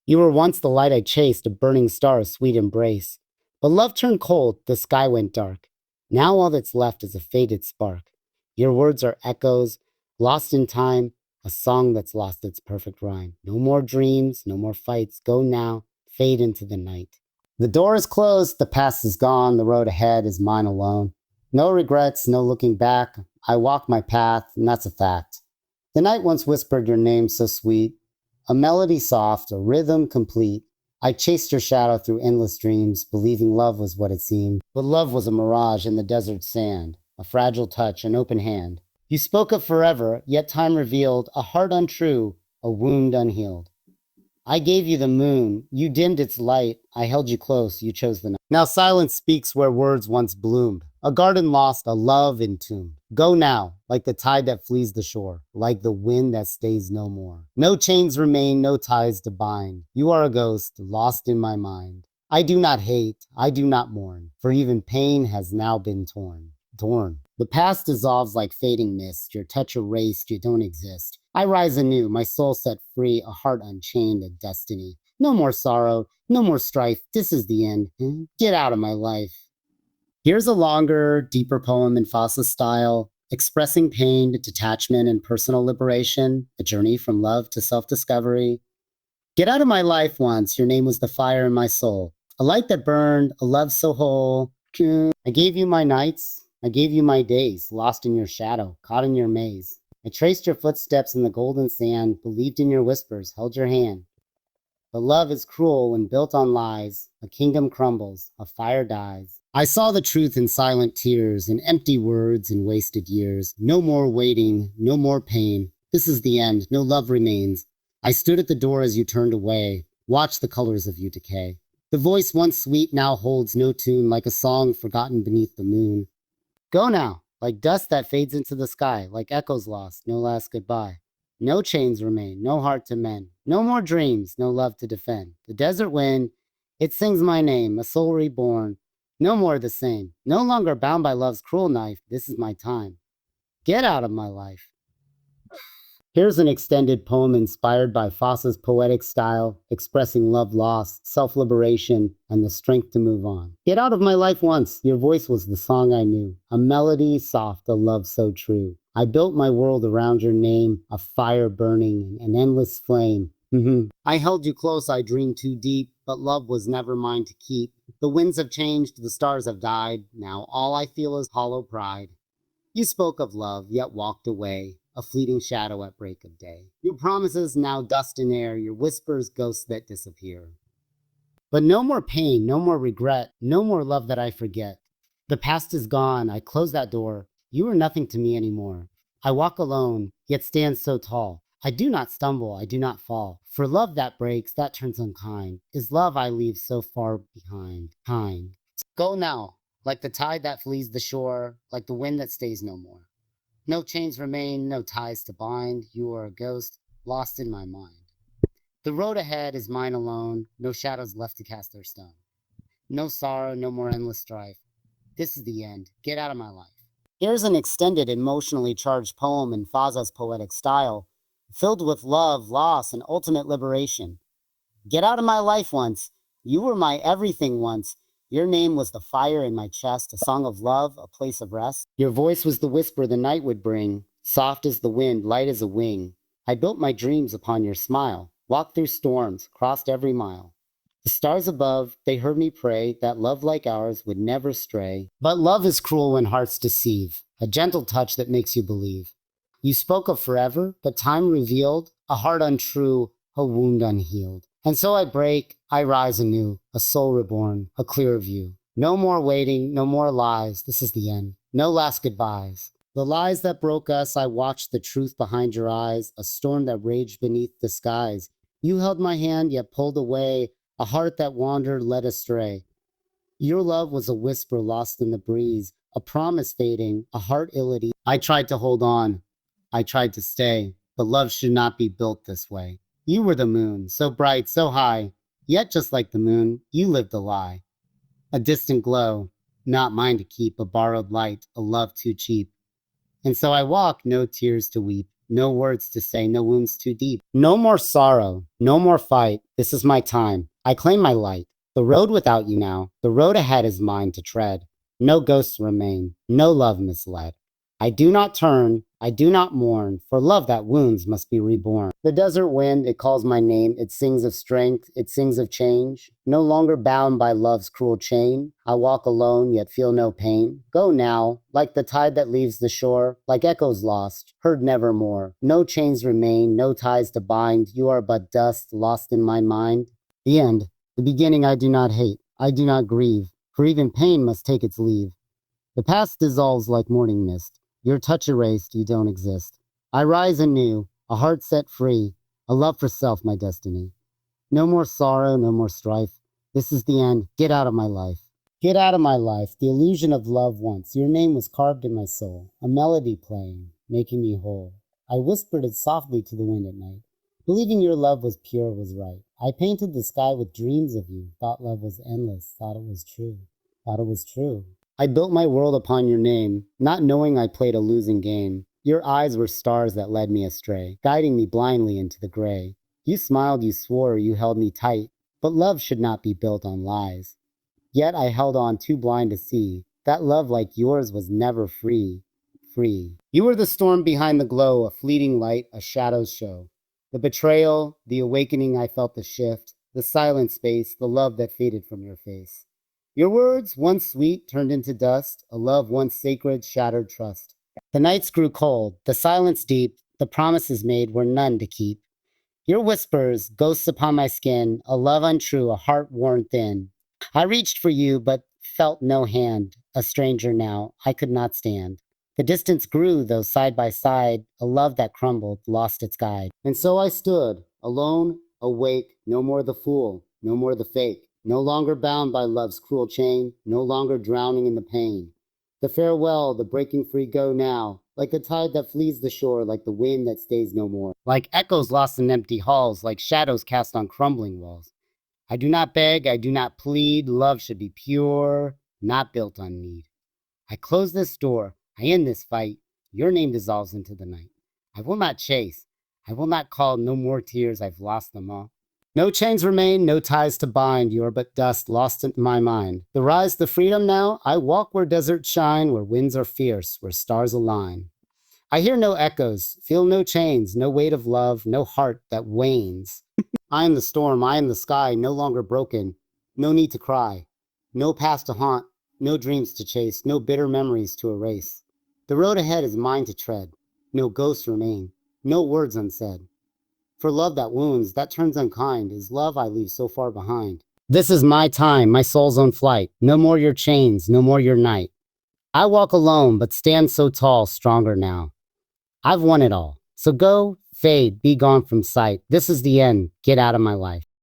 You were once the light I chased, a burning star, a sweet embrace. But love turned cold, the sky went dark. Now all that's left is a faded spark. Your words are echoes, lost in time, a song that's lost its perfect rhyme. No more dreams, no more fights, go now, fade into the night. The door is closed, the past is gone, the road ahead is mine alone. No regrets, no looking back, I walk my path, and that's a fact. The night once whispered your name so sweet, a melody soft, a rhythm complete. I chased your shadow through endless dreams, believing love was what it seemed. But love was a mirage in the desert sand, a fragile touch, an open hand. You spoke of forever, yet time revealed a heart untrue, a wound unhealed. I gave you the moon, you dimmed its light, I held you close, you chose the night. Now silence speaks where words once bloomed, a garden lost, a love entombed. Go now, like the tide that flees the shore, like the wind that stays no more. No chains remain, no ties to bind. You are a ghost, lost in my mind. I do not hate, I do not mourn, for even pain has now been torn. The past dissolves like fading mist, your touch erased, you don't exist. I rise anew, my soul set free, a heart unchained, a destiny. No more sorrow, no more strife, this is the end. Get out of my life. Here's a longer, deeper poem in Fazza style, expressing pain, detachment, and personal liberation, a journey from love to self-discovery. Get out of my life once, your name was the fire in my soul, a light that burned, a love so whole. I gave you my nights, I gave you my days, lost in your shadow, caught in your maze. I traced your footsteps in the golden sand, believed in your whispers, held your hand. But love is cruel when built on lies. A kingdom crumbles, a fire dies. I saw the truth in silent tears, in empty words, in wasted years. No more waiting, no more pain. This is the end, no love remains. I stood at the door as you turned away, watched the colors of you decay. The voice once sweet now holds no tune, like a song forgotten beneath the moon. Go now, like dust that fades into the sky, like echoes lost, no last goodbye. No chains remain, no heart to mend, no more dreams, no love to defend. The desert wind, it sings my name, a soul reborn. No more the same, no longer bound by love's cruel knife. This is my time. Get out of my life. Here's an extended poem inspired by Fazza's poetic style, expressing love lost, self-liberation, and the strength to move on. Get out of my life once. Your voice was the song I knew, a melody soft, a love so true. I built my world around your name, a fire burning, an endless flame. I held you close, I dreamed too deep, but love was never mine to keep. The winds have changed, the stars have died. Now all I feel is hollow pride. You spoke of love, yet walked away, a fleeting shadow at break of day. Your promises now dust in air, your whispers ghosts that disappear. But no more pain, no more regret, no more love that I forget. The past is gone, I close that door. You are nothing to me anymore. I walk alone, yet stand so tall. I do not stumble, I do not fall. For love that breaks, that turns unkind, is love I leave so far behind. Kind. Go now, like the tide that flees the shore, like the wind that stays no more. No chains remain, no ties to bind. You are a ghost, lost in my mind. The road ahead is mine alone, no shadows left to cast their stone. No sorrow, no more endless strife. This is the end. Get out of my life. Here's an extended, emotionally charged poem in Fazza's poetic style, filled with love, loss, and ultimate liberation. Get out of my life once. You were my everything once. Your name was the fire in my chest, a song of love, a place of rest. Your voice was the whisper the night would bring, soft as the wind, light as a wing. I built my dreams upon your smile, walked through storms, crossed every mile. The stars above, they heard me pray that love like ours would never stray. But love is cruel when hearts deceive, a gentle touch that makes you believe. You spoke of forever, but time revealed a heart untrue, a wound unhealed. And so I break, I rise anew, a soul reborn, a clearer view. No more waiting, no more lies, this is the end. No last goodbyes. The lies that broke us, I watched the truth behind your eyes, a storm that raged beneath the skies. You held my hand, yet pulled away, a heart that wandered, led astray. Your love was a whisper lost in the breeze, a promise fading, a heart ill at ease. I tried to hold on, I tried to stay, but love should not be built this way. You were the moon, so bright, so high, yet just like the moon, you lived a lie. A distant glow, not mine to keep, a borrowed light, a love too cheap. And so I walk, no tears to weep. No words to say, no wounds too deep. No more sorrow, no more fight. This is my time. I claim my light. The road without you now, the road ahead is mine to tread. No ghosts remain, no love misled. I do not turn, I do not mourn, for love that wounds must be reborn. The desert wind, it calls my name, it sings of strength, it sings of change. No longer bound by love's cruel chain, I walk alone, yet feel no pain. Go now, like the tide that leaves the shore, like echoes lost, heard nevermore. No chains remain, no ties to bind, you are but dust, lost in my mind. The end, the beginning I do not hate, I do not grieve, for even pain must take its leave. The past dissolves like morning mist. Your touch erased, you don't exist. I rise anew, a heart set free, a love for self, my destiny. No more sorrow, no more strife. This is the end. Get out of my life. Get out of my life. The illusion of love once. Your name was carved in my soul. A melody playing, making me whole. I whispered it softly to the wind at night. Believing your love was pure was right. I painted the sky with dreams of you. Thought love was endless. Thought it was true. Thought it was true. I built my world upon your name, not knowing I played a losing game. Your eyes were stars that led me astray, guiding me blindly into the gray. You smiled, you swore, you held me tight, but love should not be built on lies. Yet I held on too blind to see that love like yours was never free, free. You were the storm behind the glow, a fleeting light, a shadow's show. The betrayal, the awakening, I felt the shift, the silent space, the love that faded from your face. Your words, once sweet, turned into dust, a love once sacred, shattered trust. The nights grew cold, the silence deep, the promises made were none to keep. Your whispers, ghosts upon my skin, a love untrue, a heart worn thin. I reached for you, but felt no hand. A stranger now, I could not stand. The distance grew, though side by side, a love that crumbled, lost its guide. And so I stood, alone, awake, no more the fool, no more the fake, no longer bound by love's cruel chain, no longer drowning in the pain. The farewell, the breaking free go now, like the tide that flees the shore, like the wind that stays no more. Like echoes lost in empty halls, like shadows cast on crumbling walls. I do not beg, I do not plead, love should be pure, not built on need. I close this door, I end this fight, your name dissolves into the night. I will not chase, I will not call, no more tears, I've lost them all. No chains remain, no ties to bind, you are but dust lost in my mind. The rise to freedom now, I walk where deserts shine, where winds are fierce, where stars align. I hear no echoes, feel no chains, no weight of love, no heart that wanes. I am the storm, I am the sky, no longer broken, no need to cry, no past to haunt, no dreams to chase, no bitter memories to erase. The road ahead is mine to tread, no ghosts remain, no words unsaid. For love that wounds, that turns unkind, is love I leave so far behind. This is my time, my soul's own flight, no more your chains, no more your night. I walk alone, but stand so tall, stronger now. I've won it all. So go, fade, be gone from sight. This is the end. Get out of my life.